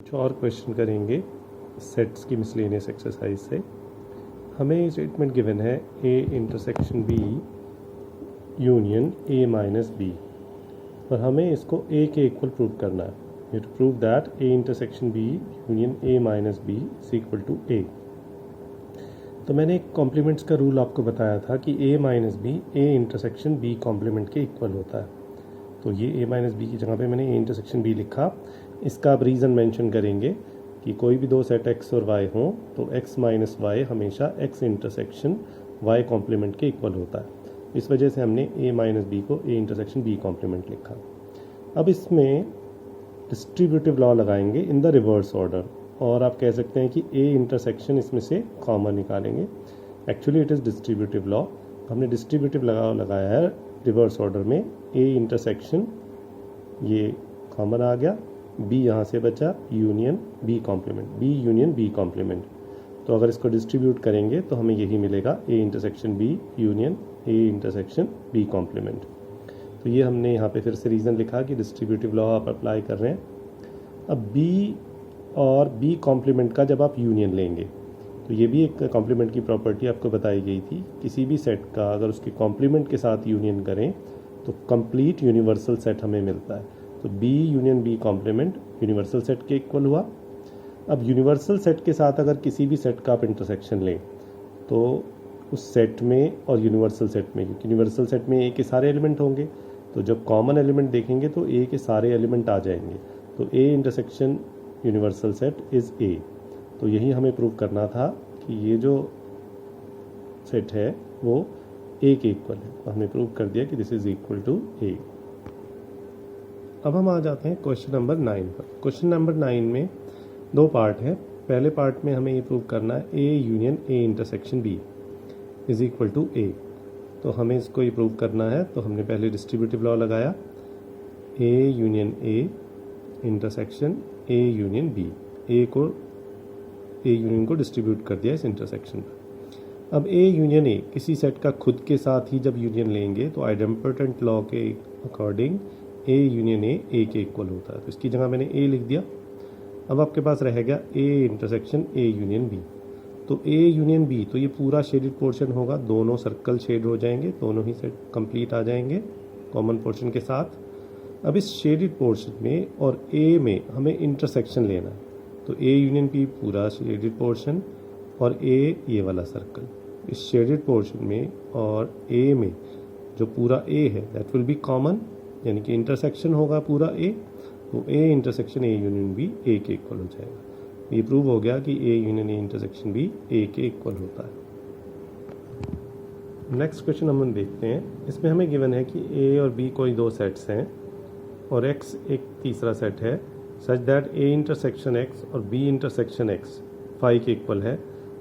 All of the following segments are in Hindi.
कुछ और क्वेश्चन करेंगे सेट्स की मिसलेनियस एक्सरसाइज से। हमें स्टेटमेंट गिवन है A intersection B union A minus B, और हमें इसको ए के इक्वल प्रूव करना है। You to prove that A intersection B union A minus B is equal to A. तो मैंने एक कॉम्प्लीमेंट्स का रूल आपको बताया था कि A minus B A intersection B complement के इक्वल होता है। तो ये ए माइनस बी की जगह पे मैंने ए इंटरसेक्शन बी लिखा। इसका आप रीज़न मेंशन करेंगे कि कोई भी दो सेट एक्स और वाई हों तो एक्स माइनस वाई हमेशा एक्स इंटरसेक्शन वाई कॉम्प्लीमेंट के इक्वल होता है। इस वजह से हमने ए माइनस बी को ए इंटरसेक्शन बी कॉम्प्लीमेंट लिखा। अब इसमें डिस्ट्रीब्यूटिव लॉ लगाएंगे इन द रिवर्स ऑर्डर, और आप कह सकते हैं कि ए इंटरसेक्शन इसमें से कॉमन निकालेंगे। Actually it is distributive law. हमने डिस्ट्रीब्यूटिव लगाया है रिवर्स ऑर्डर में। ए इंटरसेक्शन ये कॉमन आ गया, बी यहाँ से बचा, union B complement, B union B complement. तो अगर इसको डिस्ट्रीब्यूट करेंगे तो हमें यही मिलेगा, A intersection B union A intersection B complement. तो ये हमने यहाँ पे फिर से रीज़न लिखा कि डिस्ट्रीब्यूटिव लॉ आप अप्लाई कर रहे हैं। अब बी और बी कॉम्प्लीमेंट का जब आप यूनियन लेंगे तो ये भी एक कॉम्प्लीमेंट की प्रॉपर्टी आपको बताई गई थी। किसी भी सेट का अगर उसके कॉम्प्लीमेंट के साथ यूनियन करें तो कंप्लीट यूनिवर्सल सेट हमें मिलता है। तो B union B complement universal set के इक्वल हुआ। अब यूनिवर्सल सेट के साथ अगर किसी भी सेट का आप इंटरसेक्शन लें तो उस सेट में और यूनिवर्सल सेट में, क्योंकि यूनिवर्सल सेट में ए के सारे एलिमेंट होंगे, तो जब कॉमन एलिमेंट देखेंगे तो ए के सारे एलिमेंट आ जाएंगे। तो A intersection universal set is a. तो यही हमें प्रूव करना था कि ये जो सेट है वो ए के इक्वल है। तो हमने प्रूव कर दिया कि दिस इज इक्वल टू ए। अब हम आ जाते हैं क्वेश्चन नंबर 9 पर। क्वेश्चन नंबर 9 में दो पार्ट हैं। पहले पार्ट में हमें ये प्रूव करना है A union A intersection B is equal to A. तो हमें इसको ये प्रूव करना है। तो हमने पहले डिस्ट्रीब्यूटिव लॉ लगाया, A union A intersection A union B. A union को डिस्ट्रीब्यूट कर दिया इस इंटरसेक्शन पर। अब ए यूनियन ए किसी सेट का खुद के साथ ही जब यूनियन लेंगे तो आइडेम्पोटेंट लॉ के अकॉर्डिंग ए यूनियन ए के इक्वल होता है। तो इसकी जगह मैंने ए लिख दिया। अब आपके पास रह गया A intersection A union B. तो ए यूनियन बी, तो ये पूरा शेडेड पोर्शन होगा, दोनों सर्कल शेड हो जाएंगे, दोनों ही सेट कंप्लीट आ जाएंगे कॉमन पोर्शन के साथ। अब इस शेडेड पोर्शन में और ए में हमें इंटरसेक्शन लेना है। तो ए यूनियन बी पूरा शेडेड पोर्शन और ए ये वाला सर्कल। इस शेडेड पोर्शन में और ए में जो पूरा ए है दैट विल बी कॉमन, यानी कि इंटरसेक्शन होगा पूरा ए। तो A intersection A union B A के इक्वल हो जाएगा। ये प्रूव हो गया कि A union A intersection B A के इक्वल होता है। नेक्स्ट क्वेश्चन हम देखते हैं। इसमें हमें गिवन है कि ए और बी कोई दो सेट्स हैं और एक्स एक तीसरा सेट है, such that A intersection x और बी इंटरसेक्शन एक्स फाई के इक्वल है।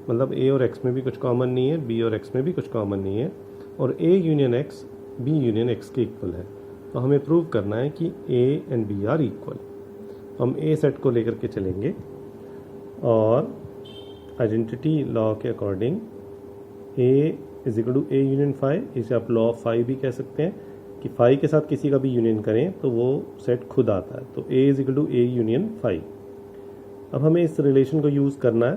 मतलब ए और एक्स में भी कुछ कॉमन नहीं है, बी और एक्स में भी कुछ कॉमन नहीं है, और A union X B union X के इक्वल है। तो हमें प्रूव करना है कि A and B are equal. हम ए सेट को लेकर के चलेंगे और आइडेंटिटी लॉ के according A is equal to A union phi, इसे आप लॉ ऑफ फाई भी कह सकते हैं कि फाई के साथ किसी का भी यूनियन करें तो वो सेट खुद आता है। तो A is equal to A union phi. अब हमें इस रिलेशन को यूज़ करना है,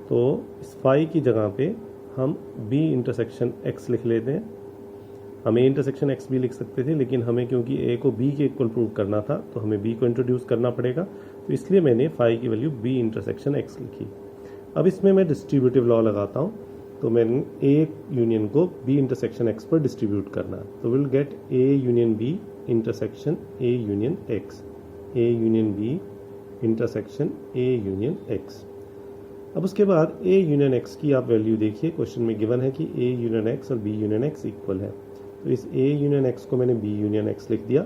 तो इस फाई की जगह पे हम बी इंटरसेक्शन एक्स लिख लेते हैं। हम ए इंटरसेक्शन एक्स भी लिख सकते थे, लेकिन हमें क्योंकि ए को बी के इक्वल प्रूव करना था तो हमें बी को इंट्रोड्यूस करना पड़ेगा। तो इसलिए मैंने फाई की वैल्यू बी इंटरसेक्शन एक्स लिखी। अब इसमें मैं डिस्ट्रीब्यूटिव लॉ लगाता हूँ। तो मैंने ए यूनियन को बी इंटरसेक्शन एक्स पर डिस्ट्रीब्यूट करना है। तो will get A union B intersection A union X, A union B intersection A union X. अब उसके बाद ए यूनियन एक्स की आप वैल्यू देखिए। क्वेश्चन में गिवन है कि ए यूनियन एक्स और बी यूनियन एक्स इक्वल है। तो इस ए यूनियन एक्स को मैंने बी यूनियन एक्स लिख दिया,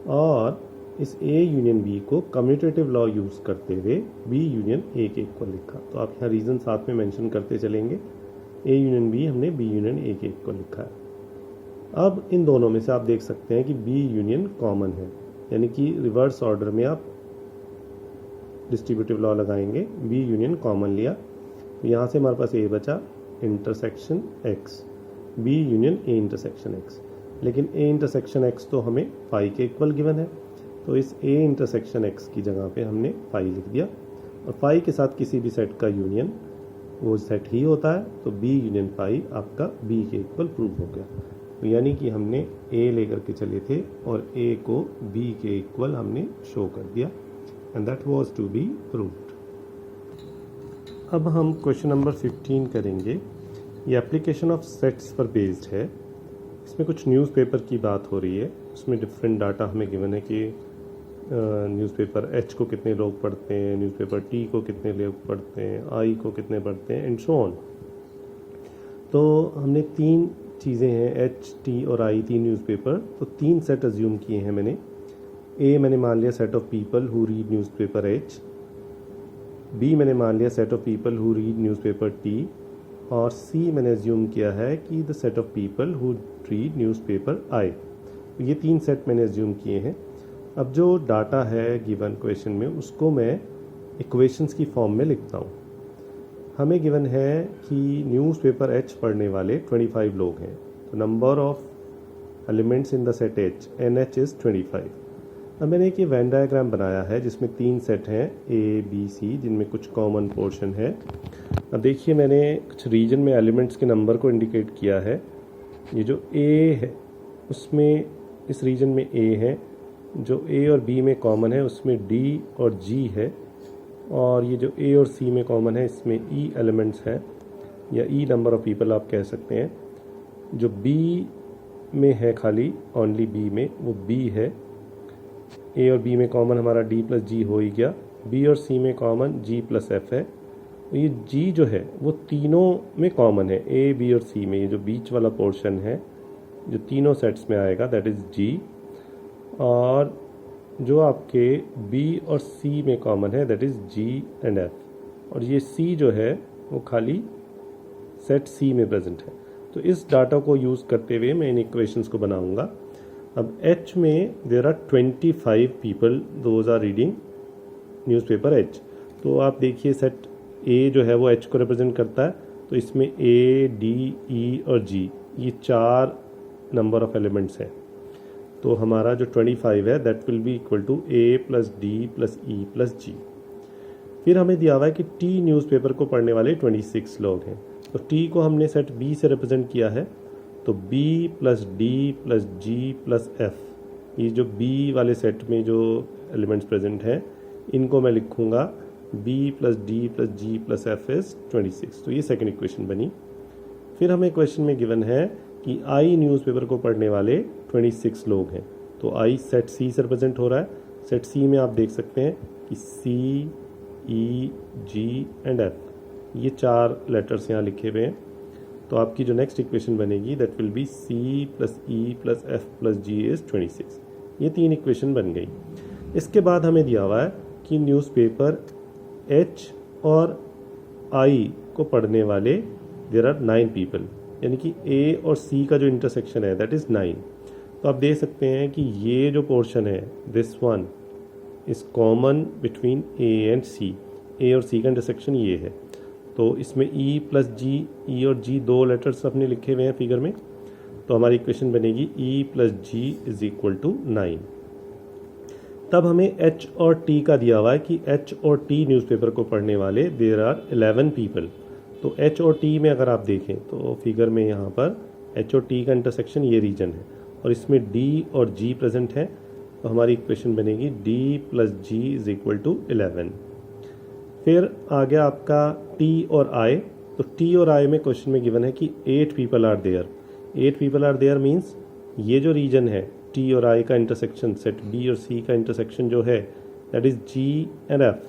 और इस ए यूनियन बी को कम्यूटेटिव लॉ यूज़ करते हुए बी यूनियन ए के इक्वल लिखा। तो आप यहाँ रीज़न साथ में मेंशन करते चलेंगे। ए यूनियन बी हमने बी यूनियन ए के इक्वल लिखा है। अब इन दोनों में से आप देख सकते हैं कि बी यूनियन कॉमन है, यानी कि रिवर्स ऑर्डर में आप डिस्ट्रीब्यूटिव लॉ लगाएंगे। बी यूनियन कॉमन लिया, तो यहाँ से हमारे पास ए बचा intersection X, B union A intersection X. लेकिन ए इंटरसेक्शन एक्स तो हमें फाई के इक्वल गिवन है, तो इस ए इंटरसेक्शन एक्स की जगह पे हमने फाई लिख दिया, और फाई के साथ किसी भी सेट का यूनियन वो सेट ही होता है, तो बी यूनियन फाई आपका बी के इक्वल प्रूव हो गया। तो यानी कि हमने ए लेकर के चले थे और ए को बी के इक्वल हमने शो कर दिया, and that was to be proved. अब हम क्वेश्चन नंबर 15 करेंगे। ये एप्लीकेशन ऑफ सेट्स पर बेस्ड है। इसमें कुछ न्यूज़पेपर की बात हो रही है। उसमें डिफरेंट डाटा हमें गिवन है कि न्यूज़पेपर एच को कितने लोग पढ़ते हैं, न्यूज़पेपर टी को कितने लोग पढ़ते हैं, आई को कितने पढ़ते हैं, एंड सो ऑन। तो हमने तीन चीज़ें हैं, एच, टी और आई, तीन न्यूज़पेपर, तो तीन सेट अज्यूम किए हैं मैंने। ए मैंने मान लिया set of people who read newspaper H, B मैंने मान लिया set of people who read newspaper T, और सी मैंने अज्यूम किया है कि the set of people who read newspaper I. तो ये तीन सेट मैंने अज्यूम किए हैं। अब जो डाटा है गिवन क्वेश्चन में उसको मैं इक्वेशंस की फॉर्म में लिखता हूँ। हमें गिवन है कि न्यूज़पेपर एच पढ़ने वाले 25 लोग हैं, तो number of elements in the set H, N H is 25। अब मैंने एक ये वेन डायग्राम बनाया है जिसमें तीन सेट हैं ए बी सी, जिनमें कुछ कॉमन पोर्शन है। अब देखिए मैंने कुछ रीजन में एलिमेंट्स के नंबर को इंडिकेट किया है। ये जो ए है उसमें इस रीजन में ए है, जो ए और बी में कॉमन है उसमें डी और जी है, और ये जो ए और सी में कॉमन है इसमें ई एलिमेंट्स हैं, या ई नंबर ऑफ पीपल आप कह सकते हैं। जो बी में है खाली ओनली बी में, वो बी है। ए और बी में कॉमन हमारा डी प्लस जी हो ही गया। बी और सी में कॉमन जी प्लस एफ है। ये जी जो है वो तीनों में कॉमन है, ए बी और सी में। ये जो बीच वाला पोर्शन है जो तीनों सेट्स में आएगा दैट इज़ जी, और जो आपके बी और सी में कॉमन है that is G and F, और ये सी जो है वो खाली सेट सी में प्रेजेंट है। तो इस डाटा को यूज़ करते हुए मैं इन इक्वेशंस को बनाऊंगा। अब एच में there are 25 people those are reading newspaper H. तो आप देखिए सेट ए जो है वो एच को रिप्रेजेंट करता है, तो इसमें ए डी ई और जी ये चार नंबर ऑफ एलिमेंट्स हैं। तो हमारा जो 25 है that will be equal to A plus D plus E plus G. फिर हमें दिया हुआ है कि टी न्यूज़पेपर को पढ़ने वाले 26 लोग हैं। तो टी को हमने सेट बी से रिप्रेजेंट किया है, तो B plus D plus G plus F, ये जो बी वाले सेट में जो एलिमेंट्स प्रेजेंट हैं इनको मैं लिखूँगा B plus D plus G plus F is 26। तो ये सेकेंड इक्वेशन बनी। फिर हमें क्वेश्चन में गिवन है कि आई न्यूज़पेपर को पढ़ने वाले 26 लोग हैं। तो आई सेट सी से रिप्रेजेंट हो रहा है। सेट सी में आप देख सकते हैं कि सी ई जी एंड एफ, ये चार लेटर्स यहाँ लिखे हुए हैं। तो आपकी जो नेक्स्ट इक्वेशन बनेगी that will be C plus E plus F plus G is 26। ये तीन इक्वेशन बन गई। इसके बाद हमें दिया हुआ है कि न्यूज़पेपर एच और आई को पढ़ने वाले देर आर 9 पीपल, यानी कि ए और सी का जो इंटरसेक्शन है दैट इज़ 9। तो आप देख सकते हैं कि ये जो पोर्शन है this one is common between A and C. A और सी का इंटरसेक्शन ये है। तो इसमें ई प्लस जी, ई और जी दो लेटर्स अपने लिखे हुए हैं फिगर में। तो हमारी इक्वेशन बनेगी E plus G is equal to 9। तब हमें एच और टी का दिया हुआ है कि एच और टी न्यूज़पेपर को पढ़ने वाले देर आर 11 पीपल। तो एच और टी में अगर आप देखें तो फिगर में यहाँ पर एच और टी का इंटरसेक्शन ये रीजन है, और इसमें डी और जी प्रेजेंट है। तो हमारी इक्वेशन बनेगी D plus G is equal to 11। फिर आ गया आपका टी और आई। तो टी और आई में क्वेश्चन में गिवन है कि 8 people are there. 8 people are there means ये जो रीजन है टी और आई का इंटरसेक्शन, सेट बी और सी का इंटरसेक्शन जो है that is G and F.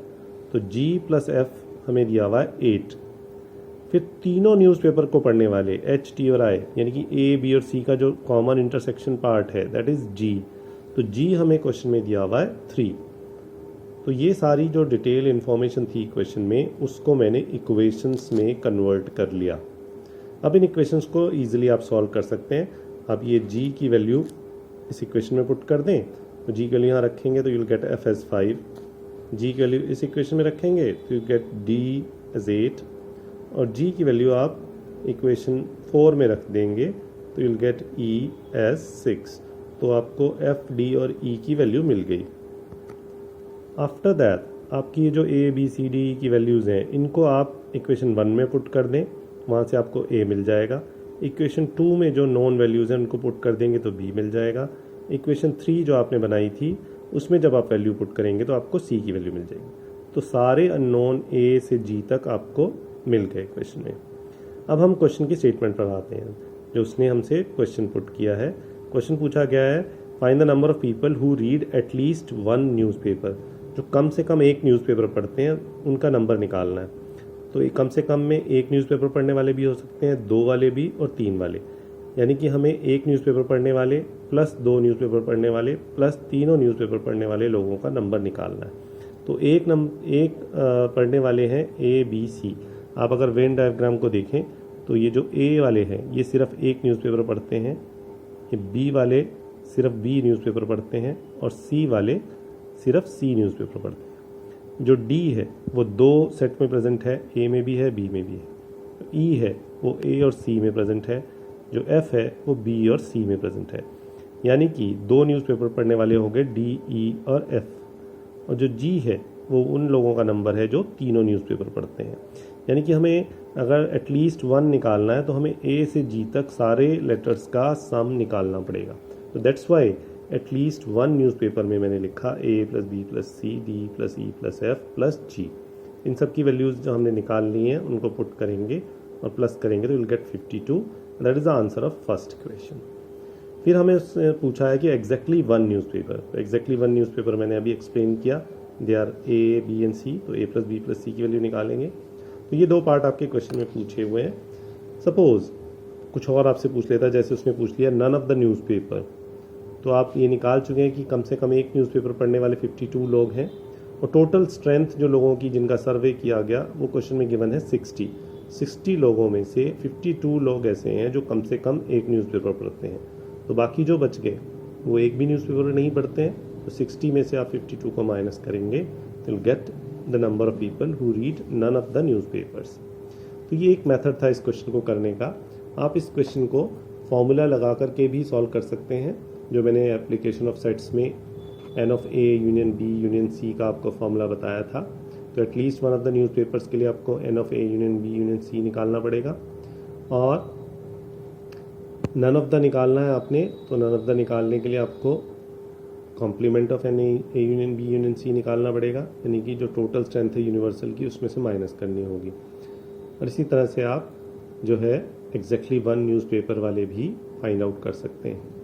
तो जी प्लस एफ हमें दिया हुआ है 8। फिर तीनों न्यूज़पेपर को पढ़ने वाले एच टी और आई, यानी कि ए बी और सी का जो कॉमन इंटरसेक्शन पार्ट है दैट इज़ जी। तो जी हमें क्वेश्चन में दिया हुआ है 3। तो ये सारी जो डिटेल इन्फॉर्मेशन थी क्वेश्चन में उसको मैंने इक्वेशंस में कन्वर्ट कर लिया। अब इन इक्वेशंस को ईजिली आप सॉल्व कर सकते हैं। अब ये जी की वैल्यू इस इक्वेशन में पुट कर दें, तो जी के लिए यहाँ रखेंगे तो यूल गेट एफ एज 5। जी की वैल्यू इस इक्वेशन में रखेंगे तो यू गेट डी एज 8, और जी की वैल्यू आप इक्वेशन 4 में रख देंगे तो यूल गेट ई एज 6। तो आपको एफ डी और ई की वैल्यू मिल गई। आफ्टर दैट आपकी जो ए बी सी डी की वैल्यूज़ हैं इनको आप इक्वेशन 1 में पुट कर दें, वहाँ से आपको ए मिल जाएगा। इक्वेशन 2 में जो नॉन वैल्यूज़ हैं उनको पुट कर देंगे तो बी मिल जाएगा। इक्वेशन 3 जो आपने बनाई थी उसमें जब आप वैल्यू पुट करेंगे तो आपको सी की वैल्यू मिल जाएगी। तो सारे अननोन ए से जी तक आपको मिल गए क्वेश्चन में। अब हम क्वेश्चन की स्टेटमेंट पर आते हैं जो उसने हमसे क्वेश्चन पुट किया है। क्वेश्चन पूछा गया है find the number of people who read at least 1 newspaper, जो कम से कम एक न्यूज़पेपर पढ़ते हैं उनका नंबर निकालना है। तो ये कम से कम में एक न्यूज़पेपर पढ़ने वाले भी हो सकते हैं, 2 वाले भी और 3 वाले, यानी कि हमें एक न्यूज़पेपर पढ़ने वाले प्लस 2 न्यूज़पेपर पढ़ने वाले प्लस तीनों न्यूज़पेपर पढ़ने वाले लोगों का नंबर निकालना है। तो एक पढ़ने वाले हैं ए बी सी। आप अगर वेन डायग्राम को देखें तो ये जो ए वाले हैं ये सिर्फ एक न्यूज़पेपर पढ़ते हैं, ये बी वाले सिर्फ बी न्यूज़पेपर पढ़ते हैं और सी वाले सिर्फ सी न्यूज़पेपर पढ़ते हैं। जो डी है वो 2 सेट में प्रेजेंट है, ए में भी है बी में भी है। तो ई है वो ए और सी में प्रेजेंट है, जो एफ है वो बी और सी में प्रेजेंट है, यानी कि 2 न्यूज़पेपर पढ़ने वाले हो गए डी ई और एफ। और जो जी है वो उन लोगों का नंबर है जो तीनों न्यूज़पेपर पढ़ते हैं। यानी कि हमें अगर एटलीस्ट 1 निकालना है तो हमें ए से जी तक सारे लेटर्स का सम निकालना पड़ेगा। तो दैट्स वाई एटलीस्ट 1 न्यूज़पेपर में मैंने लिखा A plus B plus C D plus E plus F plus G. इन सब की वैल्यूज़ जो हमने निकाल ली हैं उनको पुट करेंगे और प्लस करेंगे तो will get 52। That is the answer of first question. फिर हमें उसने पूछा है कि एग्जैक्टली 1 न्यूज़पेपर। तो एग्जैक्टली 1 न्यूज़पेपर मैंने अभी एक्सप्लेन किया, they are A B and C. तो A plus B plus C की वैल्यू निकालेंगे। तो ये 2 पार्ट आपके क्वेश्चन में पूछे हुए हैं। सपोज कुछ और आपसे पूछ लेता, जैसे उसने पूछ लिया नन ऑफ द न्यूज़पेपर, तो आप ये निकाल चुके हैं कि कम से कम एक न्यूज़पेपर पढ़ने वाले 52 लोग हैं और टोटल स्ट्रेंथ जो लोगों की जिनका सर्वे किया गया वो क्वेश्चन में गिवन है 60 लोगों में से 52 लोग ऐसे हैं जो कम से कम एक न्यूज़पेपर पढ़ते हैं। तो बाकी जो बच गए वो एक भी न्यूज़पेपर नहीं पढ़ते हैं। तो 60 में से आप 52 को माइनस करेंगे तो will get the number of people who read none of the newspapers. तो ये एक मेथड था इस क्वेश्चन को करने का। आप इस क्वेश्चन को फॉर्मूला लगा करके भी सॉल्व कर सकते हैं, जो मैंने एप्लीकेशन ऑफ सेट्स में N of A union B union C का आपको फॉर्मूला बताया था। तो एटलीस्ट 1 ऑफ द न्यूज़पेपर्स के लिए आपको N of A union B union C निकालना पड़ेगा और नन ऑफ द निकालना है आपने। तो नन ऑफ द निकालने के लिए आपको complement of N A union B union C निकालना पड़ेगा, यानी कि जो टोटल स्ट्रेंथ है यूनिवर्सल की उसमें से माइनस करनी होगी। और इसी तरह से आप जो है एग्जैक्टली 1 न्यूज़पेपर वाले भी फाइंड आउट कर सकते हैं।